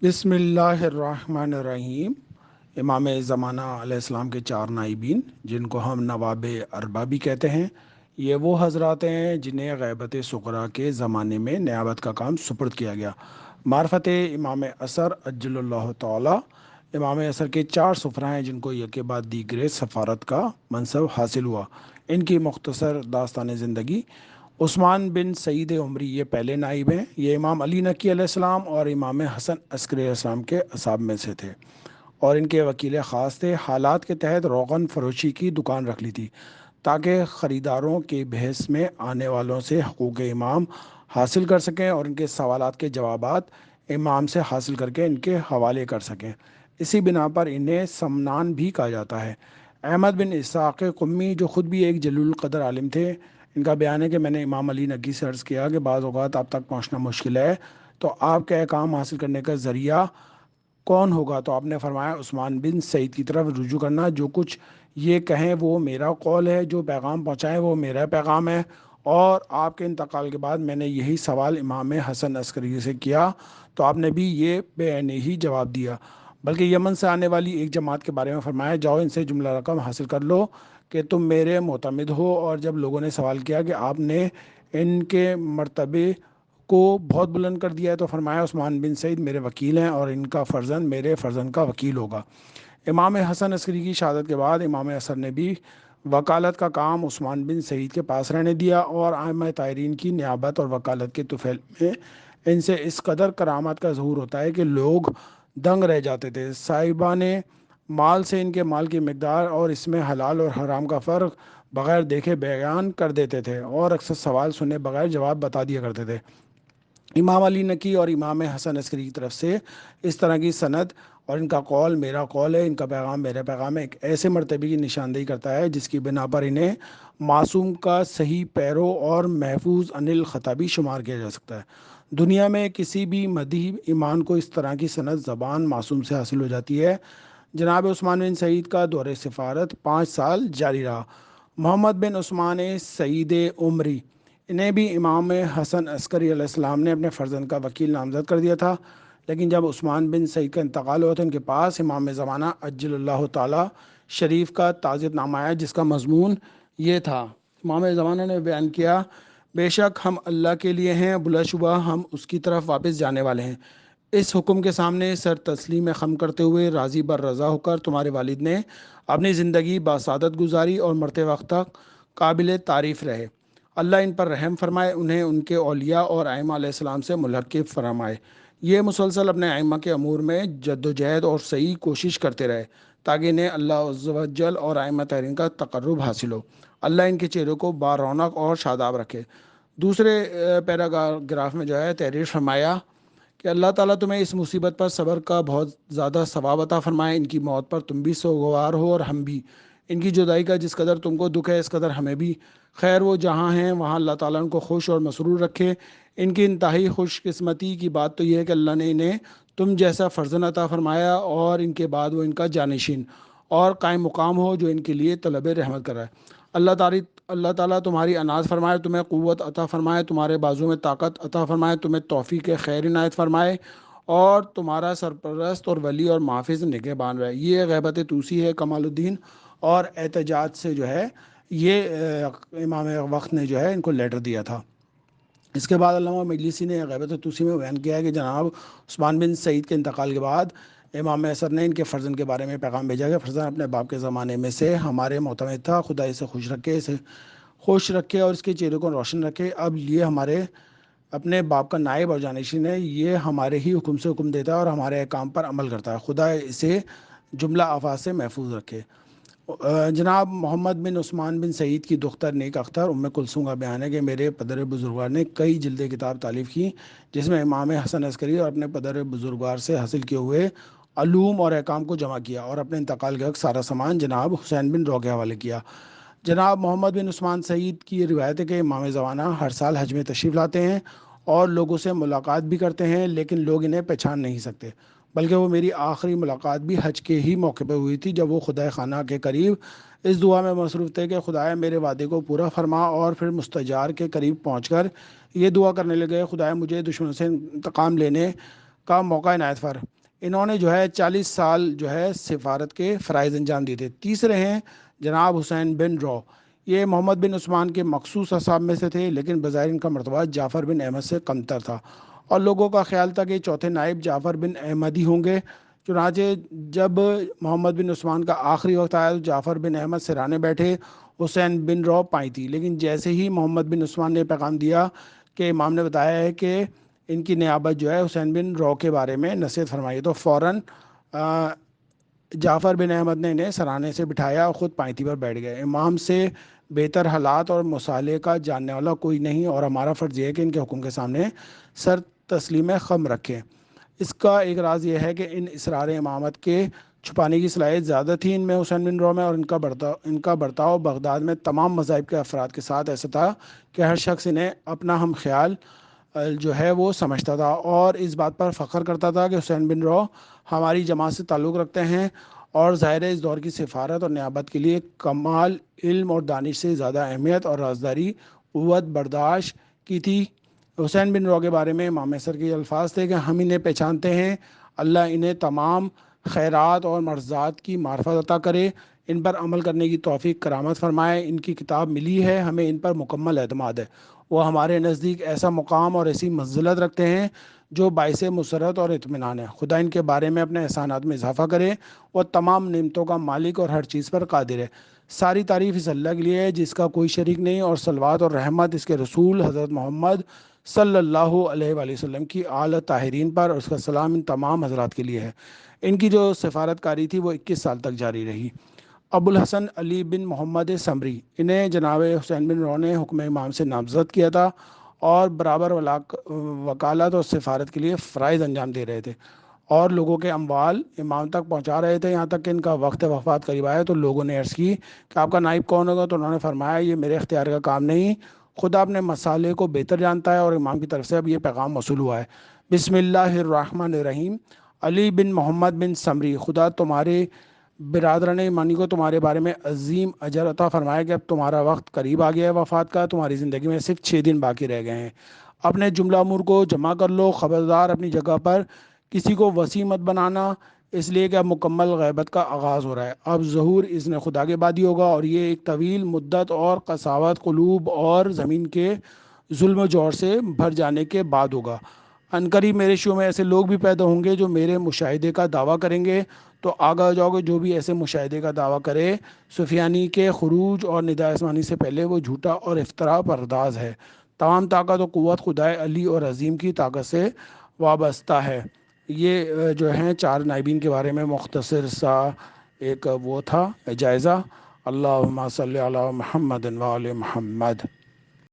बिस्मिल्लाहिर्रहमानिर्रहीम। इमाम ज़माना अलैहिस्सलाम के चार नाइबीन, जिनको हम नवाब अरबा भी कहते हैं, ये वो हजरात हैं जिन्हें गैबत सुकरा के ज़माने में नियाबत का काम सुपुर्द किया गया। मार्फत इमाम असर अज्जलल्लाहु ताला, इमाम असर के चार सुफरा हैं जिनको एक के बाद दीगरे सफ़ारत का मनसब हासिल हुआ। इनकी मुख्तसर दास्तान ज़िंदगी। उस्मान बिन सईद उमरी ये पहले नाइब हैं। ये इमाम अली नकी अलैहिस्सलाम और इमाम हसन अस्करी अलैहिस्सलाम के असाब में से थे और इनके वकील ख़ास थे। हालात के तहत रोगन फरोशी की दुकान रख ली थी ताकि ख़रीदारों के बहस में आने वालों से हकूक़ इमाम हासिल कर सकें और इनके सवालात के जवाबात इमाम से हासिल करके इनके हवाले कर सकें। इसी बिना पर इन्हें समनान भी कहा जाता है। अहमद बिन इसहाक़ कुम्मी, जो ख़ुद भी एक जलील क़दर आलिम थे, इनका बयान है कि मैंने इमाम अली नकी से अर्ज़ किया कि बाज़ औक़ात आप तक पहुँचना मुश्किल है, तो आपके अहकाम हासिल करने का ज़रिया कौन होगा? तो आपने फरमाया उस्मान बिन सईद की तरफ रुजू करना। जो कुछ ये कहें वो मेरा कौल है, जो पैगाम पहुँचाएँ वो मेरा पैगाम है। और आपके इंतकाल के बाद मैंने यही सवाल इमाम हसन अस्करी से किया तो आपने भी ये बेअनी ही जवाब दिया। बल्कि यमन से आने वाली एक जमात के बारे में फरमाया, जाओ इनसे जुमला रकम हासिल कर लो कि तुम मेरे मोतमिद हो। और जब लोगों ने सवाल किया कि आपने इनके मर्तबे को बहुत बुलंद कर दिया है, तो फरमाया उस्मान बिन सईद मेरे वकील हैं और इनका फ़र्जंद मेरे फ़र्जंद का वकील होगा। इमाम हसन अस्करी की शहादत के बाद इमाम असर ने भी वकालत का काम उस्मान बिन सईद के पास रहने दिया और आइम्मा तायरीन की नियाबत और वकालत के तुफैल में इनसे इस कदर करामात का ज़हूर होता है कि लोग दंग रह जाते थे। साहिबा ने माल से इनके माल की मकदार और इसमें हलाल और हराम का फ़र्क बग़ैर देखे बयान कर देते थे और अक्सर सवाल सुने बगैर जवाब बता दिया करते थे। इमाम अली नकी और इमाम हसन अस्करी की तरफ से इस तरह की सनद और इनका कौल मेरा कौल है, इनका पैगाम मेरा पैगाम है, एक ऐसे मरतबे की निशानदेही करता है जिसकी बिना पर इन्हें मासूम का सही पैरो और महफूज अनिल ख़ताबी शुमार किया जा सकता है। दुनिया में किसी भी मदी ईमान को इस तरह की सनद ज़बान मासूम से हासिल हो जाती है। जनाब उस्मान बिन सईद का दौरे सिफारत 5 साल जारी रहा। मोहम्मद बिन उस्मान सईद उमरी, इन्हें भी इमाम हसन अस्करी अलैहिस्सलाम ने अपने फ़र्जंद का वकील नामज़द कर दिया था। लेकिन जब उस्मान बिन सईद का इंतकाल हुआ तो उनके पास इमाम ज़माना अज्जलल्लाहु ताला शरीफ का ताज़ियतनामा आया, जिसका मज़मून ये था। इमाम ज़माना ने बयान किया, बेशक हम अल्लाह के लिए हैं, बुलाशुबा हम उसकी तरफ वापस जाने वाले हैं। इस हुक्म के सामने सर तस्लीम खम करते हुए राज़ी बर रज़ा होकर तुम्हारे वालिद ने अपनी ज़िंदगी बासादत गुजारी और मरते वक्त तक काबिल तारीफ़ रहे। अल्लाह इन पर रहम फरमाए, उन्हें उनके औलिया और आइम्मा अलैहिस्सलाम से मुल्हक़ फरमाए। ये मुसलसल अपने आइम्मा के अमूर में जद्दोजहद और सही कोशिश करते रहे ताकि इन्हें अल्लाह अज़्ज़ व जल और आइम्मा तहरीन का तक़र्रुब हासिल हो। अल्लाह इनके चेहरों को बारौनक और शादाब रखे। दूसरे पैराग्राफ में जो है तहरीर फरमाया कि अल्लाह ताला तुम्हें इस मुसीबत पर सब्र का बहुत ज़्यादा सवाब अता फ़रमाए। इनकी मौत पर तुम भी सोगवार हो और हम भी। इनकी जुदाई का जिस कदर तुमको दुख है इस कदर हमें भी। खैर वो जहाँ हैं वहाँ अल्लाह ताला उनको खुश और मसरूर रखे। इनकी इंतहाई खुशकिस्मती की बात तो यह है कि अल्लाह ने इन्हें तुम जैसा फ़र्जन अता फ़रमाया और इनके बाद वो इनका जानशीन और कायम मुकाम हो जो इनके लिए तलब रहमत कर रहा है। अल्लाह ताला तुम्हारी अनाज फरमाए, तुम्हें क़ुव्वत अता फ़रमाए, तुम्हारे बाजू में ताकत अता फ़रमाए, तुम्हें तौफ़ीक़ खैर इनायत फ़रमाए और तुम्हारा सरपरस्त और वली और माफिज निगहबान रहे। ये गैबत तूसी है कमालुद्दीन और एहतजाज से जो है ये इमाम वक्त ने जो है इनको लेटर दिया था। इसके बाद अल्लामा मजलिसी ने गैबत तूसी में बयान किया है कि जनाब उस्मान बिन सईद के इंतकाल के बाद इमाम असर ने इनके फ़र्जन के बारे में पैगाम भेजा कि फ़र्जन अपने बाप के ज़माने में से हमारे मोतमिद था, खुदा इसे खुश रखे, इसे खुश रखे और इसके चेहरे को रोशन रखे। अब ये हमारे अपने बाप का नायब और जानशीन है, ये हमारे ही हुक्म से हुक्म देता है और हमारे काम पर अमल करता है। खुदा इसे जुमला आफात से महफूज रखे। जनाब मोहम्मद बिन उस्मान बिन सईद की दुख्तर नेक अख्तर उम्मे कुलसूम का बयान है कि मेरे पदर बुजुर्गार ने कई जिल्द किताब तालीफ़ की जिसमें इमाम हसन अस्करी और अपने पदर बुजुर्गार से हासिल किए हुए अलूम और अहकाम को जमा किया और अपने इंतकाल के वक्त सारा सामान जनाब हुसैन बिन रोके हवाले किया। जनाब मोहम्मद बिन उस्मान सईद की रिवायत है कि इमाम ज़माना हर साल हज में तशरीफ़ लाते हैं और लोगों से मुलाकात भी करते हैं, लेकिन लोग इन्हें पहचान नहीं सकते। बल्कि वो मेरी आखिरी मुलाकात भी हज के ही मौके पर हुई थी, जब वो खुदा खाना के करीब इस दुआ में मसरूफ़ थे कि खुदाया मेरे वादे को पूरा फरमा। और फिर मुस्तजार के करीब पहुँचकर ये दुआ करने लगे, खुदाया मुझे दुश्मन से इंतकाम लेने का मौका इनायत फर। انہوں نے جو ہے 40 سال جو ہے سفارت کے فرائض انجام دیے تھے۔ تیسرے ہیں جناب حسین بن رو، یہ محمد بن عثمان کے مخصوص اصحاب میں سے تھے، لیکن بظاہر ان کا مرتبہ جعفر بن احمد سے کمتر تھا، اور لوگوں کا خیال تھا کہ چوتھے نائب جعفر بن احمد ہی ہوں گے۔ چنانچہ جب محمد بن عثمان کا آخری وقت آیا تو جعفر بن احمد سرانے بیٹھے، حسین بن رو پائی تھی، لیکن جیسے ہی محمد بن عثمان نے پیغام دیا کہ امام نے بتایا ہے کہ ان کی نیابت جو ہے حسین بن رو کے بارے میں نصیحت فرمائی، تو فوراً جعفر بن احمد نے انہیں سرانے سے بٹھایا اور خود پائیتی پر بیٹھ گئے۔ امام سے بہتر حالات اور مصالحے کا جاننے والا کوئی نہیں، اور ہمارا فرض یہ ہے کہ ان کے حکم کے سامنے سر تسلیم خم رکھیں۔ اس کا ایک راز یہ ہے کہ ان اسرار امامت کے چھپانے کی صلاحیت زیادہ تھی ان میں، حسین بن رو میں، اور ان کا برتاؤ بغداد میں تمام مذاہب کے افراد کے ساتھ ایسا تھا کہ ہر شخص انہیں اپنا ہم خیال جو ہے وہ سمجھتا تھا، اور اس بات پر فخر کرتا تھا کہ حسین بن رو ہماری جماعت سے تعلق رکھتے ہیں، اور ظاہر ہے اس دور کی سفارت اور نیابت کے لیے کمال علم اور دانش سے زیادہ اہمیت اور رازداری قوت برداشت کی تھی۔ حسین بن رو کے بارے میں امام مصر کے یہ الفاظ تھے کہ ہم انہیں پہچانتے ہیں، اللہ انہیں تمام خیرات اور مرضات کی معرفت عطا کرے، ان پر عمل کرنے کی توفیق کرامت فرمائے۔ ان کی کتاب ملی ہے، ہمیں ان پر مکمل اعتماد ہے، وہ ہمارے نزدیک ایسا مقام اور ایسی منزلت رکھتے ہیں جو باعث مسرت اور اطمینان ہے۔ خدا ان کے بارے میں اپنے احسانات میں اضافہ کرے، وہ تمام نعمتوں کا مالک اور ہر چیز پر قادر ہے۔ ساری تعریف اس اللہ کے لیے ہے جس کا کوئی شریک نہیں، اور صلوات اور رحمت اس کے رسول حضرت محمد صلی اللہ علیہ وآلہ وسلم کی آل طاہرین پر، اور اس کا سلام ان تمام حضرات کے لیے ہے۔ ان کی جو سفارت کاری تھی وہ 21 سال تک جاری رہی۔ ابو الحسن علی بن محمد سمری، انہیں جناب حسین بن رو نے حکم امام سے نامزد کیا تھا، اور برابر وکالت اور سفارت کے لیے فرائض انجام دے رہے تھے، اور لوگوں کے اموال امام تک پہنچا رہے تھے، یہاں تک کہ ان کا وقت وفات قریب آیا تو لوگوں نے عرض کی کہ آپ کا نائب کون ہوگا، تو انہوں نے فرمایا یہ میرے اختیار کا کام نہیں، خدا اپنے مسالے کو بہتر جانتا ہے، اور امام کی طرف سے اب یہ پیغام موصول ہوا ہے۔ بسم اللہ الرحمن الرحیم، علی بن محمد بن سمری، خدا تمہارے برادران ایمانی کو تمہارے بارے میں عظیم اجر عطا فرمائے کہ اب تمہارا وقت قریب آ گیا ہے وفات کا، تمہاری زندگی میں صرف 6 دن باقی رہ گئے ہیں، اپنے جملہ امور کو جمع کر لو، خبردار اپنی جگہ پر کسی کو وسیع مت بنانا، اس لیے کہ اب مکمل غیبت کا آغاز ہو رہا ہے، اب ظہور اذن خدا کے بعد ہی ہوگا، اور یہ ایک طویل مدت اور قساوت قلوب اور زمین کے ظلم و جور سے بھر جانے کے بعد ہوگا۔ عنقریب میرے شو میں ایسے لوگ بھی پیدا ہوں گے جو میرے مشاہدے کا دعویٰ کریں گے، تو آگاہ ہو جاؤ گے جو بھی ایسے مشاہدے کا دعویٰ کرے سفیانی کے خروج اور نداء آسمانی سے پہلے وہ جھوٹا اور افتراء پرداز ہے۔ تمام طاقت و قوت خدائے علی اور عظیم کی طاقت سے وابستہ ہے۔ یہ جو ہیں 4 نائبین کے بارے میں مختصر سا ایک وہ تھا جائزہ۔ اللہم صلی علی محمد و آل محمد۔